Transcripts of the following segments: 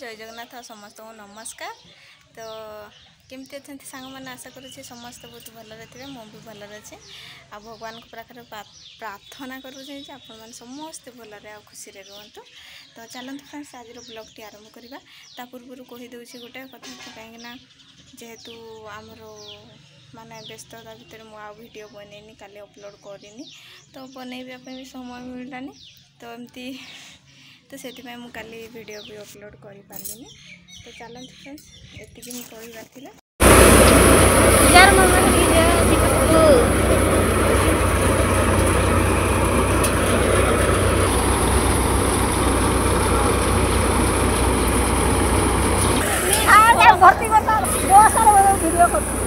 जय जगन्नाथ समस्त को नमस्कार। तो केमती अच्छा सांग मैंने आशा करुँचे समस्त बहुत भलरे थे मु भी भलरे अच्छे आ भगवान को पाखे प्रार्थना करुँचे आपण मैंने समस्ते भलरे आ खुशी रुहतु। तो चलते फ्रेंड्स आज ब्लॉग टी आरंभ करवा ता पूर्व कहीदे गोटे कथा कहीं जेहेतु आमर माने व्यस्तता भितर मु आ वीडियो बनैनी काली अपलोड करनी तो बनैबा भी समय मिललानी तो एमती तो से मुझे वीडियो भी अपलोड कर पारे। तो चलते फ्रेंड्स एति मुझे कहबार भर्ती वीडियो कर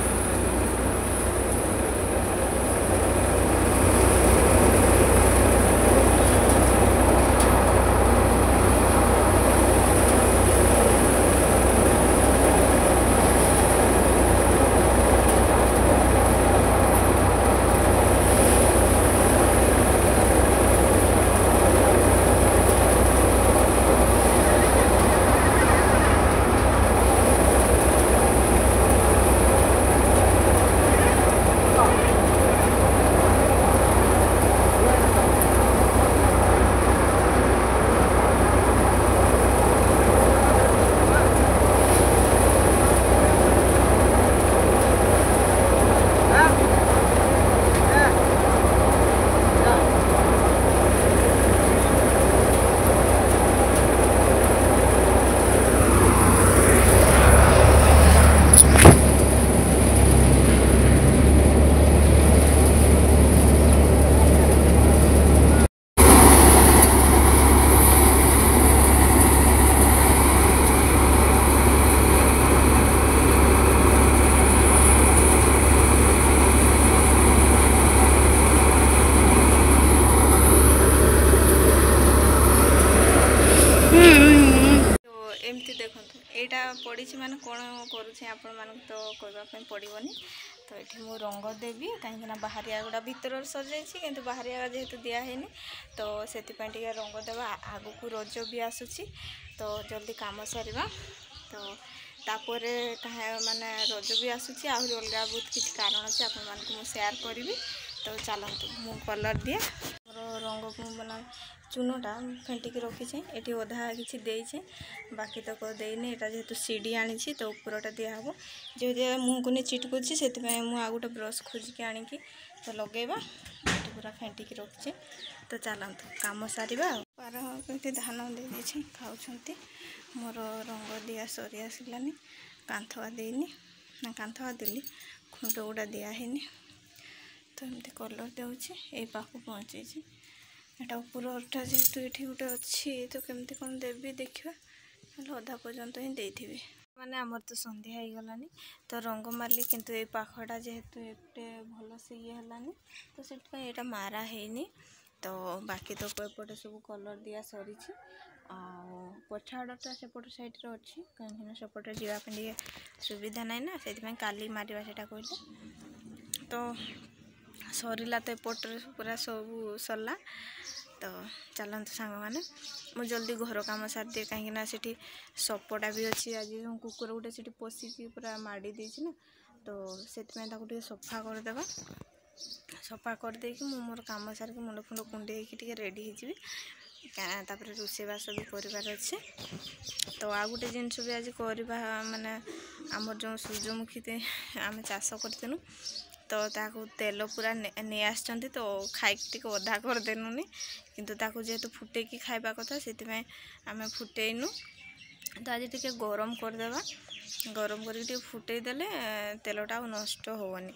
यहाँ पड़ी मैंने कौन करुचे आपण मान तो कहवाई पड़ोनी। तो ये मु रंग देवी कहीं बाहर गुड़ा भर सजाई कि बाहर जेहेतु दिहनी तो से रंग देवा आग को रज भी आसूसी तो जल्दी कम सरवा। तो तापर माने रज भी आसूसी आहरी अलग बहुत किसी कारण अच्छे आपण मानक शेयर करी। तो चलतु मु कलर दिए रंग को बना चूनटा फेंटिक रखीचे ये अधा किसी देचे बाकी तक देनी यहाँ जेहेतु सीढ़ी आनी तो उपरटा दिहब जो मुँह को नहीं चिटकुच से आ गोटे ब्रश खोजिक आणिकी तो लगेगा ये पूरा फेंटिक रखीचे। तो चलतु कम सारा पार कमी धान दे खाऊँ मोर रंग दिया सरी आसलानी कांथवा देनी ना कांथवा देली खुंट गुड़ा दिहनी तो एमती कलर देउछि ए पाखु पहुँचे एटा ऊपरटा जेहेतु ये गोटे अच्छी तो केमती कौन देवी देखा अधा पर्यंत ही देथिबे माने आमर तो संध्या हो गलानी तो रंग मारली किंतु ए पाखटा जेहेतु एटे भल से ये हलानी तो से यहाँ मारा हैनी। तो बाकी तो एपटे सब कलर दिया सरी पछाड़टा सेपट साइड अच्छी कहीं सेपटे जावाई सुविधा ना ना से काली मारिबा सेटा कहले तो सरला तो एपटे पूरा सब सरला। तो चलते सांग मैंने मुझे जल्दी घर कम सार दिए कहीं से सपटा भी अच्छी आज कुकुर गोटे से पशिकी पूरा माड़ी देना तो से सफा करदे सफा करदे मोर कम सारिक मुंड फुंड कुंडे रेडी होपर रोषेबास भी करार अच्छे। तो आ गोटे जिनस भी आज करवा माने आमर जो सूर्यमुखी आम चाष करतेनु तो ताकू तेल पूरा नहीं आसचंती तो खाई अधा करदेनुनी किंतु ताकू जेहेतु फुटेकी खाइबा कथा से आम फुटेनु। तो आज टे गरम करदेवा गरम करके फुटे देले तेलटा नष्ट होवनी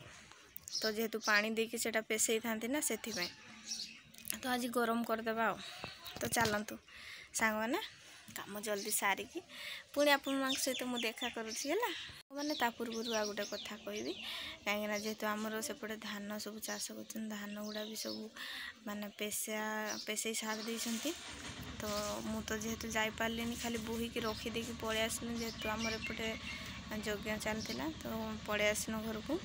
तो जेहेतु पानी देकी सेटा पेसई था ना से तो आज गरम करदेवा। तो चलतु सांग मैंने कम जल्दी सारिकी पुणी आपण सहित मुझे देखा करुँची है मैंने ता पूर्व आ गोटे कथा कहबी कहीं जेहेतु आमर सेपटे धान सब चाष कर धान गुड़ा भी सब माने पेसई सार देती तो मु तो जेहेतु जापारे खाली बोहीकी रखीदे पलि आसनी जेहेतु आमर एपटे यज्ञ चलता तो पलि आसन घर को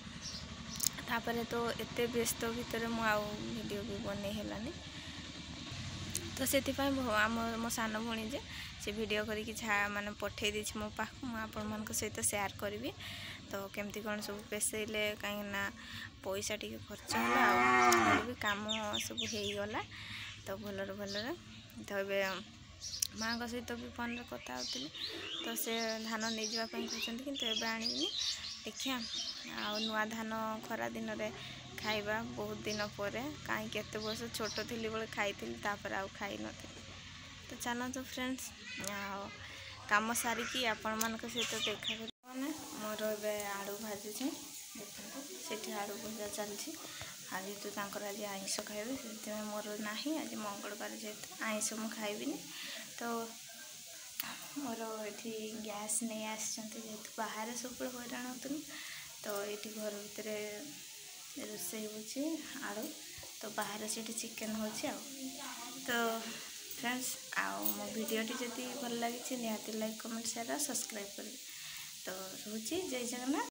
तापर तो एत व्यस्त भितर मुझे वीडियो भी बन है। तो से आम मो सान भणी जे से वीडियो करके माने पठे देछि मो पाख मु आपण मन सहित शेयर करी। तो केमती कौन सब पेसैले कहीं पैसा टी खर्च है भी काम सब हो गला। तो भलर भलर तो ये माँ सहित भी फोन रे कथा होती। तो से धान नहीं जावाई कहते कि एवं आनी देखिया आ नुआ धान खरा दिन में खाइबा बहुत दिन पर कहीं केते वर्ष छोट थी बेले खाई तापर आउ खाई नी। तो चलते फ्रेंड्स काम सारिकी आपण मान सहित देखा कर मोर ए आलू भाजी देखते आलू भजा चलती। आज जेहतु आज आइंष खाइबे से मोर ना आज मंगलवार जेहतु आइंष मुझे खाइबी। तो मोर ये गैस नहीं आसते बाहर सब हैरान होती। तो ये घर भितर रोषे आलू तो बाहर से चिकेन हो। तो फ्रेंड्स मो वीडियोटी जदि भल लगी निहाती लाइक कमेंट शेयर सब्सक्राइब करें। तो रोची जय जगन्नाथ।